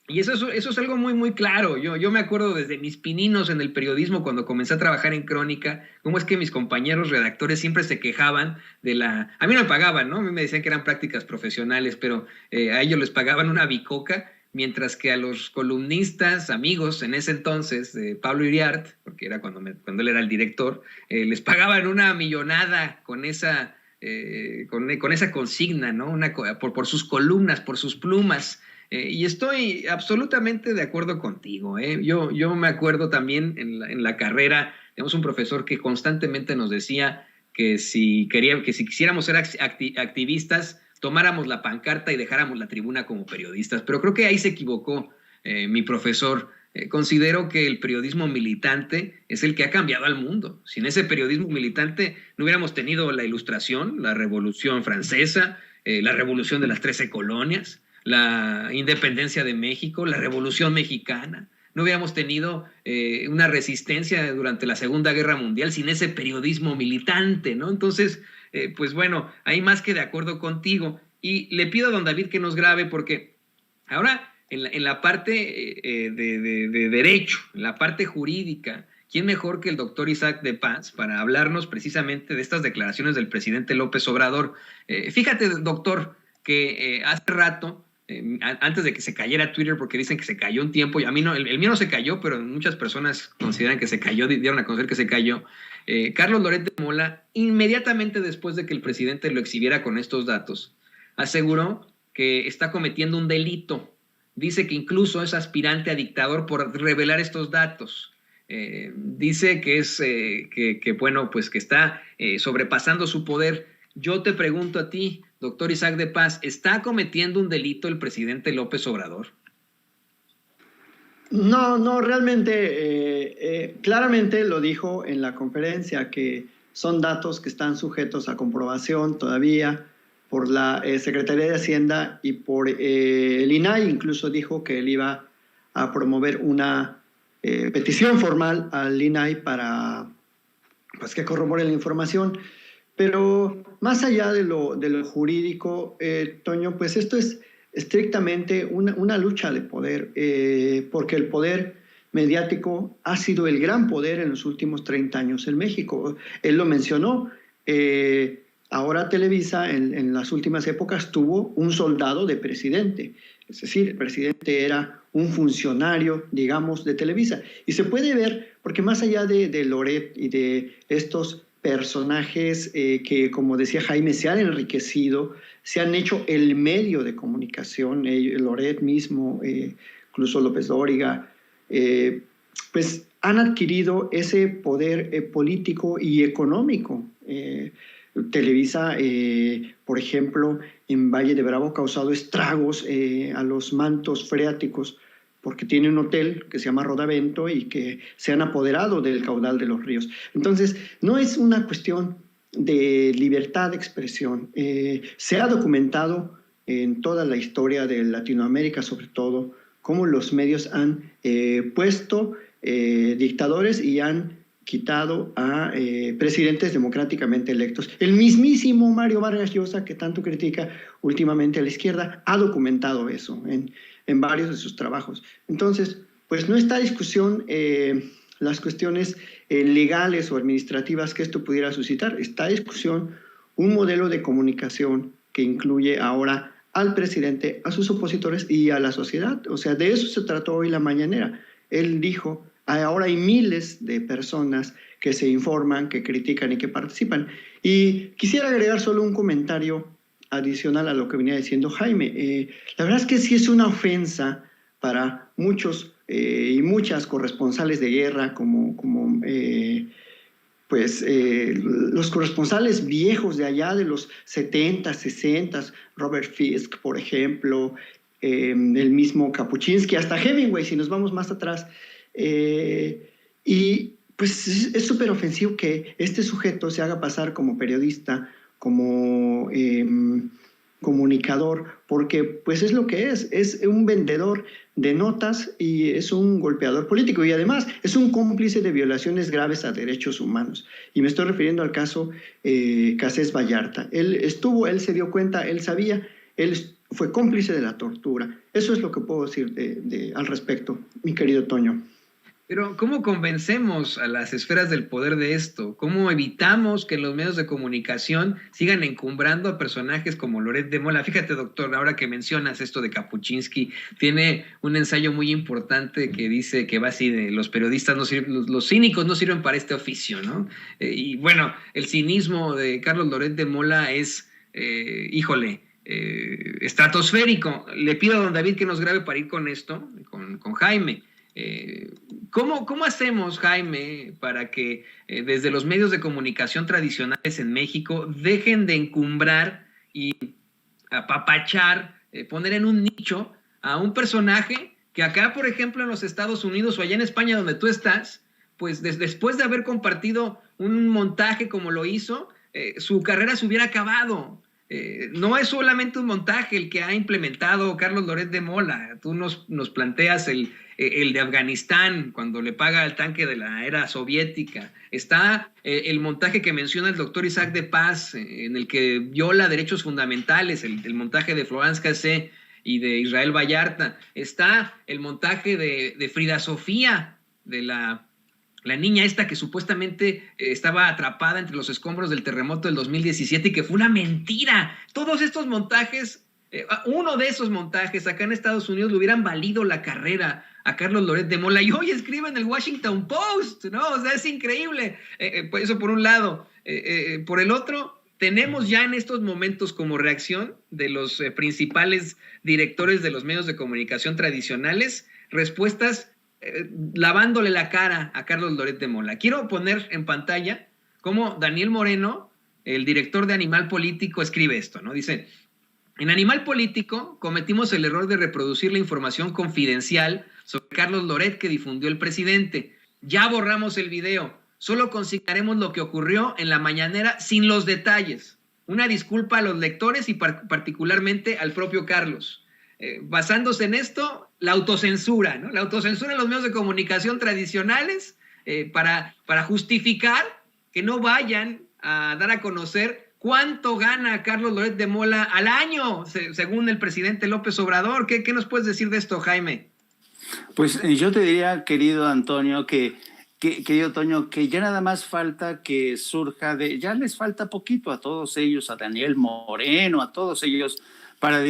Y eso es algo muy, muy claro. Yo me acuerdo desde mis pininos en el periodismo, cuando comencé a trabajar en Crónica, cómo es que mis compañeros redactores siempre se quejaban de la... A mí no me pagaban, ¿no? A mí me decían que eran prácticas profesionales, pero a ellos les pagaban una bicoca, mientras que a los columnistas, amigos en ese entonces, Pablo Iriart, porque era cuando él era el director, les pagaban una millonada con esa consigna, ¿no? Por sus columnas, por sus plumas. Y estoy absolutamente de acuerdo contigo. Yo me acuerdo también en la carrera, tenemos un profesor que constantemente nos decía que si quisiéramos ser activistas, tomáramos la pancarta y dejáramos la tribuna como periodistas. Pero creo que ahí se equivocó mi profesor. Considero que el periodismo militante es el que ha cambiado al mundo. Sin ese periodismo militante no hubiéramos tenido la Ilustración, la Revolución Francesa, la Revolución de las 13 colonias, la independencia de México, la Revolución Mexicana. No hubiéramos tenido una resistencia durante la Segunda Guerra Mundial sin ese periodismo militante, ¿no? Entonces, pues bueno, ahí más que de acuerdo contigo. Y le pido a don David que nos grabe porque ahora en la parte de derecho, en la parte jurídica, ¿quién mejor que el doctor Isaac de Paz para hablarnos precisamente de estas declaraciones del presidente López Obrador? Fíjate, doctor, que hace rato, antes de que se cayera Twitter, porque dicen que se cayó un tiempo, y a mí no, el mío no se cayó, pero muchas personas consideran que se cayó, dieron a conocer que se cayó. Carlos Loret de Mola, inmediatamente después de que el presidente lo exhibiera con estos datos, aseguró que está cometiendo un delito. Dice que incluso es aspirante a dictador por revelar estos datos. Dice que es bueno, pues que está sobrepasando su poder. Yo te pregunto a ti, doctor Isaac de Paz, ¿está cometiendo un delito el presidente López Obrador? No, realmente, claramente lo dijo en la conferencia, que son datos que están sujetos a comprobación todavía por la Secretaría de Hacienda y por el INAI. Incluso dijo que él iba a promover una petición formal al INAI para pues, que corrobore la información. Pero más allá de lo jurídico, Toño, pues esto es estrictamente una lucha de poder, porque el poder mediático ha sido el gran poder en los últimos 30 años en México. Él lo mencionó, Ahora Televisa en las últimas épocas tuvo un soldado de presidente, es decir, el presidente era un funcionario, digamos, de Televisa. Y se puede ver, porque más allá de Loret y de estos personajes que, como decía Jaime, se han enriquecido, se han hecho el medio de comunicación, Loret mismo, incluso López Dóriga, pues han adquirido ese poder político y económico. Televisa, por ejemplo, en Valle de Bravo ha causado estragos a los mantos freáticos porque tiene un hotel que se llama Rodavento y que se han apoderado del caudal de los ríos. Entonces, no es una cuestión de libertad de expresión. Se ha documentado en toda la historia de Latinoamérica, sobre todo, cómo los medios han puesto dictadores y han quitado a presidentes democráticamente electos. El mismísimo Mario Vargas Llosa, que tanto critica últimamente a la izquierda, ha documentado eso en varios de sus trabajos. Entonces, pues no está a discusión las cuestiones legales o administrativas que esto pudiera suscitar. Está a discusión un modelo de comunicación que incluye ahora al presidente, a sus opositores y a la sociedad. O sea, de eso se trató hoy la mañanera. Él dijo: ahora hay miles de personas que se informan, que critican y que participan. Y quisiera agregar solo un comentario adicional a lo que venía diciendo Jaime. La verdad es que sí es una ofensa para muchos y muchas corresponsales de guerra, como los corresponsales viejos de allá de los 70, 60, Robert Fisk, por ejemplo, el mismo Kapuscinski, hasta Hemingway, si nos vamos más atrás. Y pues es súper ofensivo que este sujeto se haga pasar como periodista, como comunicador, porque pues es lo que es un vendedor de notas y es un golpeador político, y además es un cómplice de violaciones graves a derechos humanos. Y me estoy refiriendo al caso Cassés Vallarta. Él se dio cuenta, él sabía, él fue cómplice de la tortura. Eso es lo que puedo decir al respecto, mi querido Toño. Pero ¿cómo convencemos a las esferas del poder de esto? ¿Cómo evitamos que los medios de comunicación sigan encumbrando a personajes como Loret de Mola? Fíjate, doctor, ahora que mencionas esto de Kapuscinski, tiene un ensayo muy importante que dice que va así de los periodistas no sirven, los cínicos no sirven para este oficio, ¿no? Y bueno, el cinismo de Carlos Loret de Mola es, estratosférico. Le pido a don David que nos grabe para ir con esto, con Jaime. ¿Cómo hacemos, Jaime, para que desde los medios de comunicación tradicionales en México dejen de encumbrar y apapachar, poner en un nicho a un personaje que acá, por ejemplo, en los Estados Unidos o allá en España donde tú estás, pues después de haber compartido un montaje como lo hizo, su carrera se hubiera acabado? No es solamente un montaje el que ha implementado Carlos Loret de Mola. Tú nos planteas el de Afganistán, cuando le paga el tanque de la era soviética. Está el montaje que menciona el doctor Isaac de Paz, en el que viola derechos fundamentales, el montaje de Florence Cassé y de Israel Vallarta. Está el montaje de Frida Sofía, de la niña esta que supuestamente estaba atrapada entre los escombros del terremoto del 2017 y que fue una mentira. Todos estos montajes, uno de esos montajes acá en Estados Unidos le hubieran valido la carrera a Carlos Loret de Mola, y hoy escribe en el Washington Post, ¿no? O sea, es increíble. Eso por un lado. Por el otro, tenemos ya en estos momentos como reacción de los principales directores de los medios de comunicación tradicionales respuestas lavándole la cara a Carlos Loret de Mola. Quiero poner en pantalla cómo Daniel Moreno, el director de Animal Político, escribe esto, ¿no? Dice: en Animal Político cometimos el error de reproducir la información confidencial sobre Carlos Loret que difundió el presidente. Ya borramos el video, solo consignaremos lo que ocurrió en la mañanera sin los detalles. Una disculpa a los lectores y particularmente al propio Carlos. Basándose en esto, la autocensura, ¿no? La autocensura en los medios de comunicación tradicionales para justificar que no vayan a dar a conocer cuánto gana Carlos Loret de Mola al año, según el presidente López Obrador. ¿Qué nos puedes decir de esto, Jaime? Pues yo te diría, querido Antonio, que querido Toño, que ya nada más falta que surja ya les falta poquito a todos ellos, a Daniel Moreno, a todos ellos, para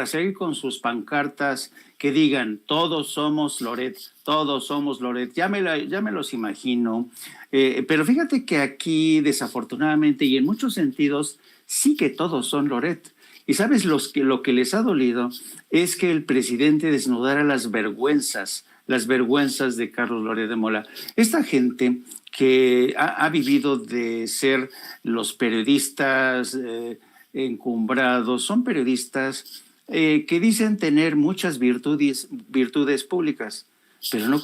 seguir con sus pancartas que digan, todos somos Loret, todos somos Loret. Ya me los imagino. Pero fíjate que aquí, desafortunadamente, y en muchos sentidos, sí que todos son Loret. Y sabes, lo que les ha dolido es que el presidente desnudara las vergüenzas de Carlos Loret de Mola. Esta gente que ha vivido de ser los periodistas encumbrados, son periodistas que dicen tener muchas virtudes públicas, pero no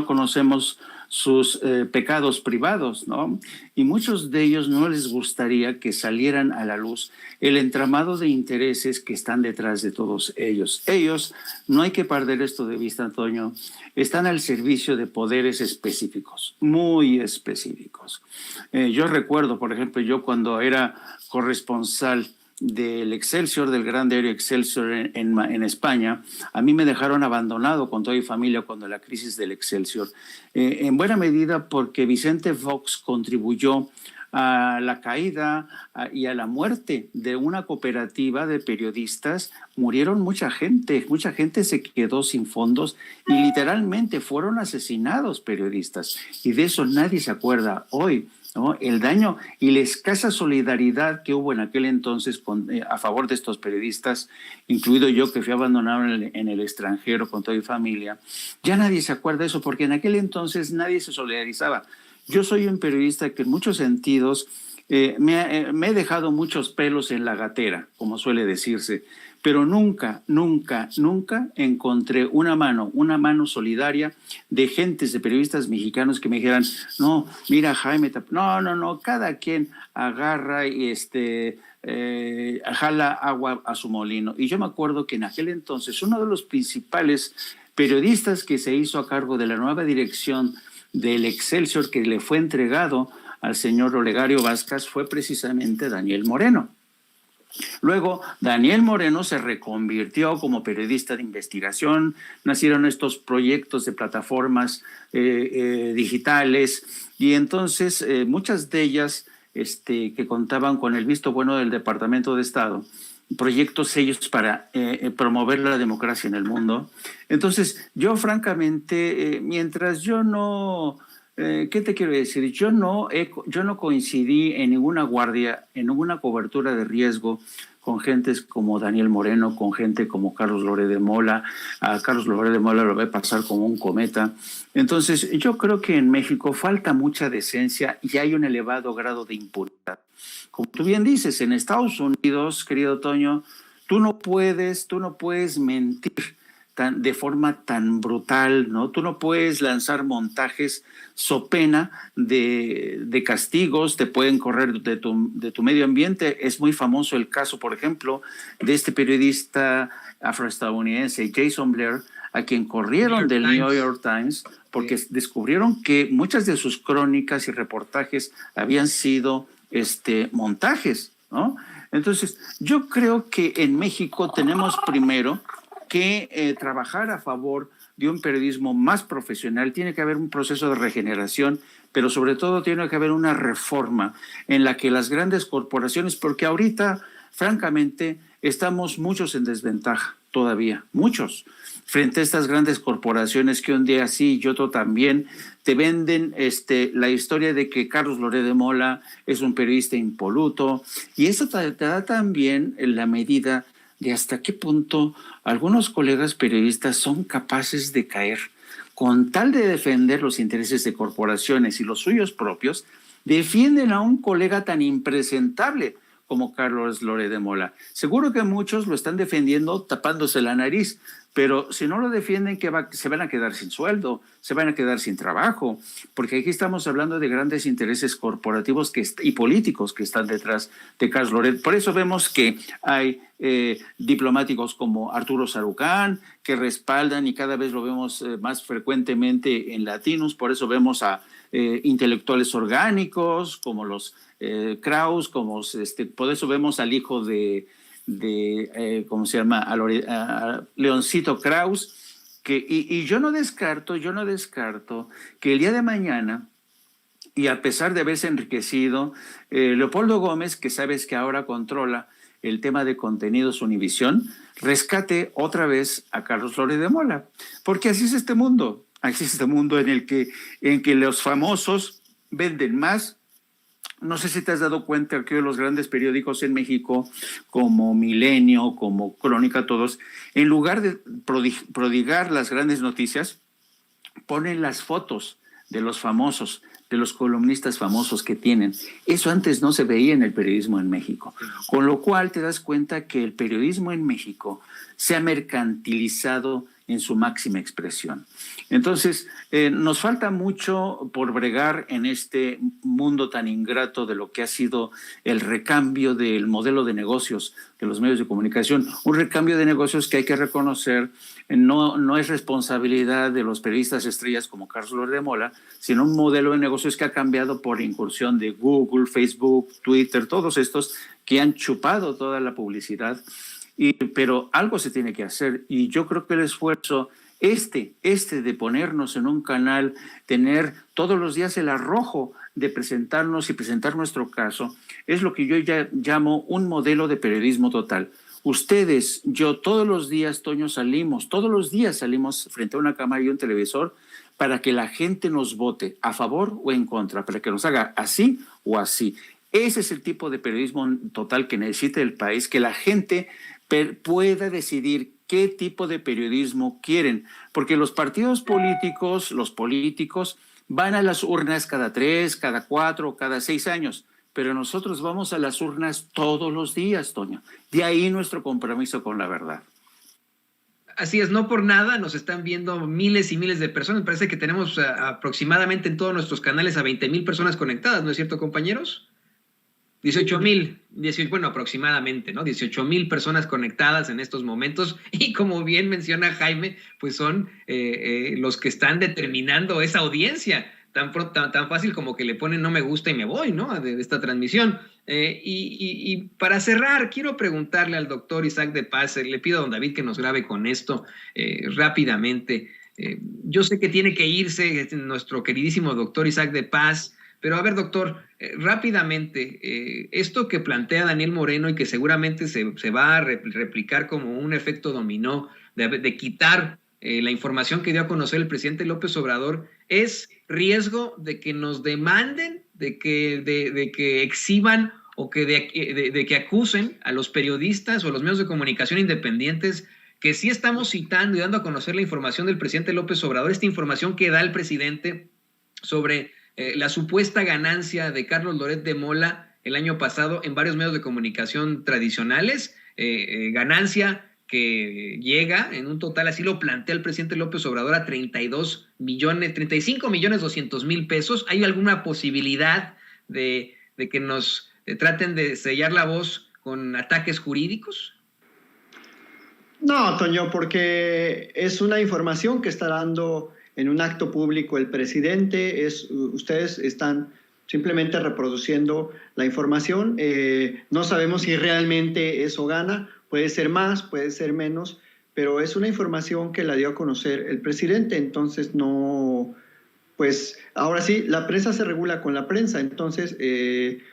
conocemos sus pecados privados, ¿no? Y muchos de ellos no les gustaría que salieran a la luz el entramado de intereses que están detrás de todos ellos. Ellos, no hay que perder esto de vista, Antonio, están al servicio de poderes específicos, muy específicos. Yo recuerdo, por ejemplo, yo cuando era corresponsal del Excelsior, del gran diario Excelsior en España, a mí me dejaron abandonado con toda mi familia cuando la crisis del Excelsior, en buena medida porque Vicente Fox contribuyó a la caída y a la muerte de una cooperativa de periodistas. Murieron mucha gente se quedó sin fondos y literalmente fueron asesinados periodistas, y de eso nadie se acuerda hoy, ¿no? El daño y la escasa solidaridad que hubo en aquel entonces a favor de estos periodistas, incluido yo que fui abandonado en el extranjero con toda mi familia, ya nadie se acuerda de eso porque en aquel entonces nadie se solidarizaba. Yo soy un periodista que en muchos sentidos me he dejado muchos pelos en la gatera, como suele decirse, pero nunca encontré una mano solidaria de gentes, de periodistas mexicanos que me dijeran, no, mira Jaime, no, cada quien agarra y jala agua a su molino. Y yo me acuerdo que en aquel entonces uno de los principales periodistas que se hizo a cargo de la nueva dirección del Excelsior, que le fue entregado al señor Olegario Vázquez, fue precisamente Daniel Moreno. Luego, Daniel Moreno se reconvirtió como periodista de investigación, nacieron estos proyectos de plataformas digitales, y entonces muchas de ellas que contaban con el visto bueno del Departamento de Estado, proyectos ellos para promover la democracia en el mundo. Entonces, yo francamente, mientras yo no... ¿qué te quiero decir? Yo no coincidí en ninguna guardia, en ninguna cobertura de riesgo con gentes como Daniel Moreno, con gente como Carlos Loret de Mola. A Carlos Loret de Mola lo ve pasar como un cometa. Entonces, yo creo que en México falta mucha decencia y hay un elevado grado de impunidad. Como tú bien dices, en Estados Unidos, querido Toño, tú no puedes mentir de forma tan brutal, ¿no? Tú no puedes lanzar montajes so pena de castigos, te pueden correr de tu medio ambiente. Es muy famoso el caso, por ejemplo, de este periodista afroestadounidense, Jason Blair, a quien corrieron del New York Times porque descubrieron que muchas de sus crónicas y reportajes habían sido montajes, ¿no? Entonces, yo creo que en México tenemos primero que trabajar a favor de un periodismo más profesional. Tiene que haber un proceso de regeneración, pero sobre todo tiene que haber una reforma en la que las grandes corporaciones, porque ahorita, francamente, estamos muchos en desventaja todavía, muchos, frente a estas grandes corporaciones que un día sí y otro también te venden la historia de que Carlos Loret de Mola es un periodista impoluto, y eso te da también la medida de hasta qué punto algunos colegas periodistas son capaces de caer con tal de defender los intereses de corporaciones y los suyos propios, defienden a un colega tan impresentable como Carlos Loret de Mola. Seguro que muchos lo están defendiendo tapándose la nariz, pero si no lo defienden, se van a quedar sin sueldo, se van a quedar sin trabajo, porque aquí estamos hablando de grandes intereses corporativos y políticos que están detrás de Carlos Loret. Por eso vemos que hay diplomáticos como Arturo Sarucán que respaldan, y cada vez lo vemos más frecuentemente en Latinos. Por eso vemos a intelectuales orgánicos como los Kraus, por eso vemos al hijo de ¿cómo se llama? A Leoncito Kraus, y yo no descarto que el día de mañana, y a pesar de haberse enriquecido, Leopoldo Gómez, que sabes que ahora controla el tema de contenidos Univisión, rescate otra vez a Carlos Flores de Mola. Porque así es este mundo en que los famosos venden más. No sé si te has dado cuenta que los grandes periódicos en México, como Milenio, como Crónica, todos, en lugar de prodigar las grandes noticias, ponen las fotos de los famosos, de los columnistas famosos que tienen. Eso antes no se veía en el periodismo en México. Con lo cual te das cuenta que el periodismo en México se ha mercantilizado en su máxima expresión. Entonces, nos falta mucho por bregar en este mundo tan ingrato de lo que ha sido el recambio del modelo de negocios de los medios de comunicación. Un recambio de negocios que hay que reconocer no es responsabilidad de los periodistas estrellas como Carlos Flores de Mola, sino un modelo de negocios que ha cambiado por incursión de Google, Facebook, Twitter, todos estos que han chupado toda la publicidad. Pero algo se tiene que hacer, y yo creo que el esfuerzo de ponernos en un canal, tener todos los días el arrojo de presentarnos y presentar nuestro caso, es lo que yo ya llamo un modelo de periodismo total. Ustedes, yo, todos los días, Toño, todos los días salimos frente a una cámara y un televisor para que la gente nos vote a favor o en contra, para que nos haga así o así. Ese es el tipo de periodismo total que necesita el país, que la gente pueda decidir qué tipo de periodismo quieren, porque los partidos políticos, los políticos, van a las urnas cada 3, cada 4, cada 6 años, pero nosotros vamos a las urnas todos los días, Toño. De ahí nuestro compromiso con la verdad. Así es, no por nada nos están viendo miles y miles de personas. Me parece que tenemos aproximadamente en todos nuestros canales a 20,000 personas conectadas, ¿no es cierto, compañeros? 18,000, bueno, aproximadamente, ¿no? 18,000 personas conectadas en estos momentos, y como bien menciona Jaime, pues son los que están determinando esa audiencia, tan fácil como que le ponen no me gusta y me voy, ¿no? De esta transmisión. Y para cerrar, quiero preguntarle al doctor Isaac de Paz, le pido a don David que nos grabe con esto rápidamente. Yo sé que tiene que irse nuestro queridísimo doctor Isaac de Paz, pero a ver, doctor, rápidamente, esto que plantea Daniel Moreno y que seguramente se va a replicar como un efecto dominó de quitar la información que dio a conocer el presidente López Obrador, ¿es riesgo de que nos demanden, de que exhiban o que de que acusen a los periodistas o a los medios de comunicación independientes que sí estamos citando y dando a conocer la información del presidente López Obrador, esta información que da el presidente sobre la supuesta ganancia de Carlos Loret de Mola el año pasado en varios medios de comunicación tradicionales, ganancia que llega en un total, así lo plantea el presidente López Obrador, a 35,200,000 pesos. ¿Hay alguna posibilidad de que nos traten de sellar la voz con ataques jurídicos? No, Toño, porque es una información que está dando en un acto público el presidente. Ustedes están simplemente reproduciendo la información. No sabemos si realmente eso gana. Puede ser más, puede ser menos, pero es una información que la dio a conocer el presidente. Entonces no, pues ahora sí, la prensa se regula con la prensa. Entonces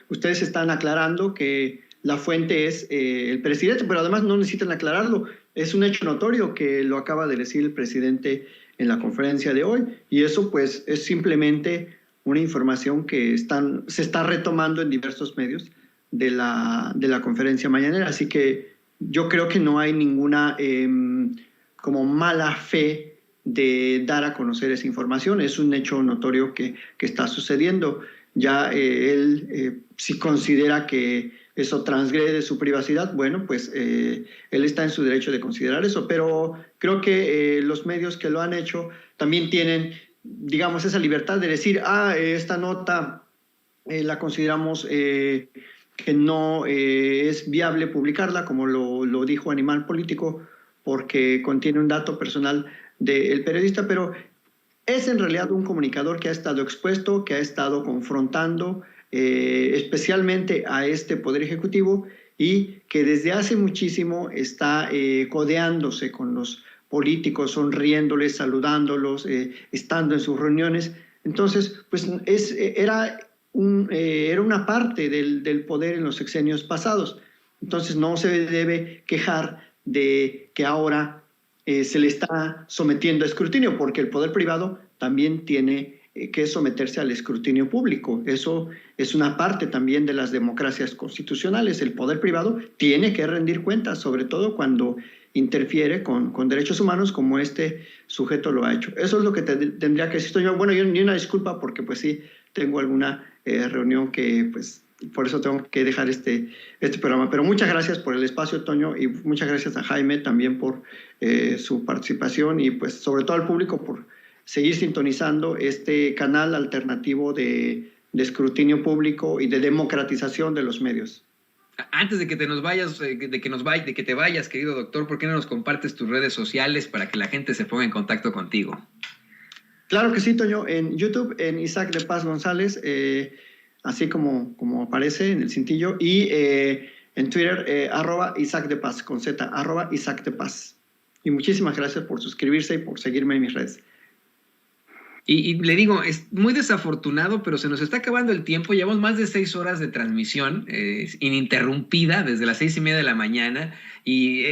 ustedes están aclarando que la fuente es el presidente, pero además no necesitan aclararlo. Es un hecho notorio que lo acaba de decir el presidente en la conferencia de hoy, y eso pues es simplemente una información que se está retomando en diversos medios de la conferencia mañanera. Así que yo creo que no hay ninguna como mala fe de dar a conocer esa información. Es un hecho notorio que está sucediendo. Ya él, si considera que eso transgrede su privacidad, bueno, pues él está en su derecho de considerar eso, pero creo que los medios que lo han hecho también tienen, digamos, esa libertad de decir, esta nota la consideramos que no es viable publicarla, como lo dijo Animal Político, porque contiene un dato personal del periodista, pero es en realidad un comunicador que ha estado expuesto, que ha estado confrontando especialmente a este Poder Ejecutivo, y que desde hace muchísimo está codeándose con los políticos sonriéndoles, saludándolos, estando en sus reuniones. Entonces, pues era una parte del poder en los sexenios pasados. Entonces no se debe quejar de que ahora se le está sometiendo a escrutinio, porque el poder privado también tiene que someterse al escrutinio público. Eso es una parte también de las democracias constitucionales. El poder privado tiene que rendir cuentas, sobre todo cuando interfiere con derechos humanos como este sujeto lo ha hecho. Eso es lo que tendría que decir yo. Bueno, yo ni una disculpa porque pues sí, tengo alguna reunión que pues por eso tengo que dejar este programa. Pero muchas gracias por el espacio, Toño, y muchas gracias a Jaime también por su participación y pues sobre todo al público por seguir sintonizando este canal alternativo de escrutinio público y de democratización de los medios. Antes de que te vayas, querido doctor, ¿por qué no nos compartes tus redes sociales para que la gente se ponga en contacto contigo? Claro que sí, Toño. En YouTube, en Isaac de Paz González, así como aparece en el cintillo, y en Twitter, @Isaac de Paz, con Z, @Isaac de Paz. Y muchísimas gracias por suscribirse y por seguirme en mis redes. Y le digo, es muy desafortunado, pero se nos está acabando el tiempo. Llevamos más de 6 horas de transmisión ininterrumpida desde las 6:30 de la mañana. Y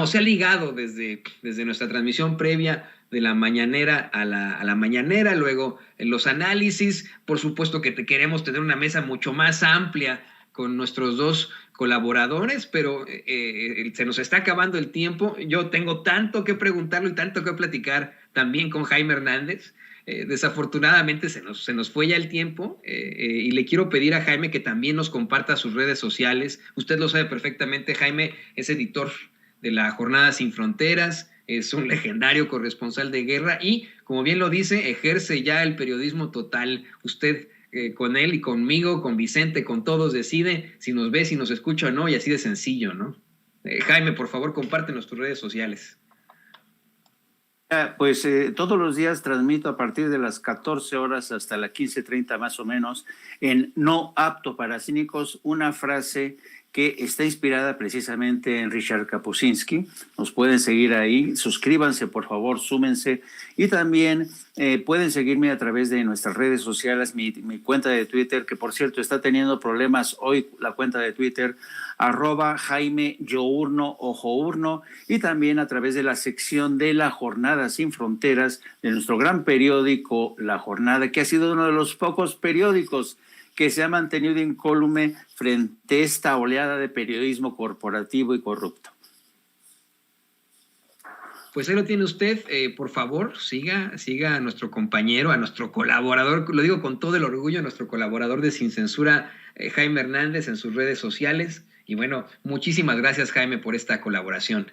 se ha ligado desde nuestra transmisión previa de la mañanera a la mañanera, luego los análisis. Por supuesto que queremos tener una mesa mucho más amplia con nuestros 2 colaboradores, pero se nos está acabando el tiempo. Yo tengo tanto que preguntarlo y tanto que platicar también con Jaime Hernández. Desafortunadamente se nos fue ya el tiempo y le quiero pedir a Jaime que también nos comparta sus redes sociales. Usted lo sabe perfectamente, Jaime es editor de La Jornada Sin Fronteras, es un legendario corresponsal de guerra y, como bien lo dice, ejerce ya el periodismo total. Usted con él y conmigo, con Vicente, con todos, decide si nos ve, si nos escucha o no, y así de sencillo, ¿no? Jaime, por favor, compártenos tus redes sociales. Pues todos los días transmito a partir de las 14 horas hasta las 15:30 más o menos en No Apto para Cínicos, una frase que está inspirada precisamente en Richard Kapuscinski. Nos pueden seguir ahí, suscríbanse por favor, súmense y también pueden seguirme a través de nuestras redes sociales, mi cuenta de Twitter, que por cierto está teniendo problemas hoy, la cuenta de Twitter, @Jaime Yourno o Journo, y también a través de la sección de La Jornada Sin Fronteras de nuestro gran periódico La Jornada, que ha sido uno de los pocos periódicos que se ha mantenido incólume frente a esta oleada de periodismo corporativo y corrupto. Pues ahí lo tiene usted. Por favor, siga a nuestro compañero, a nuestro colaborador, lo digo con todo el orgullo, a nuestro colaborador de Sin Censura, Jaime Hernández, en sus redes sociales. Y bueno, muchísimas gracias, Jaime, por esta colaboración.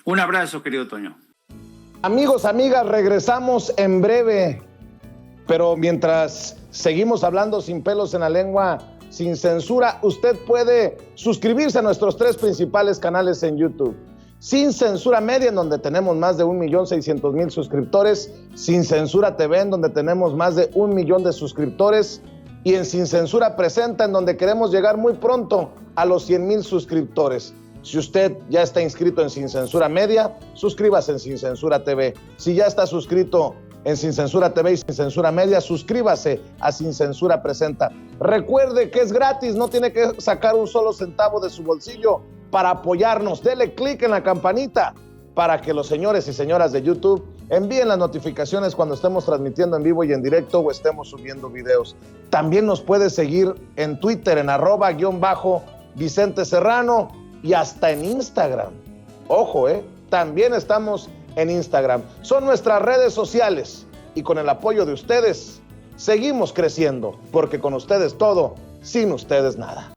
Un abrazo, querido Toño. Amigos, amigas, regresamos en breve. Pero mientras seguimos hablando sin pelos en la lengua, sin censura, usted puede suscribirse a nuestros 3 principales canales en YouTube. Sin Censura Media, en donde tenemos más de 1.600.000 suscriptores. Sin Censura TV, en donde tenemos más de 1 millón de suscriptores. Y en Sin Censura Presenta, en donde queremos llegar muy pronto a los 100,000 suscriptores. Si usted ya está inscrito en Sin Censura Media, suscríbase en Sin Censura TV. Si ya está suscrito en Sin Censura TV y Sin Censura Media, suscríbase a Sin Censura Presenta. Recuerde que es gratis, no tiene que sacar un solo centavo de su bolsillo para apoyarnos. Dele clic en la campanita para que los señores y señoras de YouTube envíen las notificaciones cuando estemos transmitiendo en vivo y en directo o estemos subiendo videos. También nos puede seguir en Twitter en @Vicente Serrano y hasta en Instagram. Ojo, también estamos en Instagram. Son nuestras redes sociales y con el apoyo de ustedes seguimos creciendo, porque con ustedes todo, sin ustedes nada.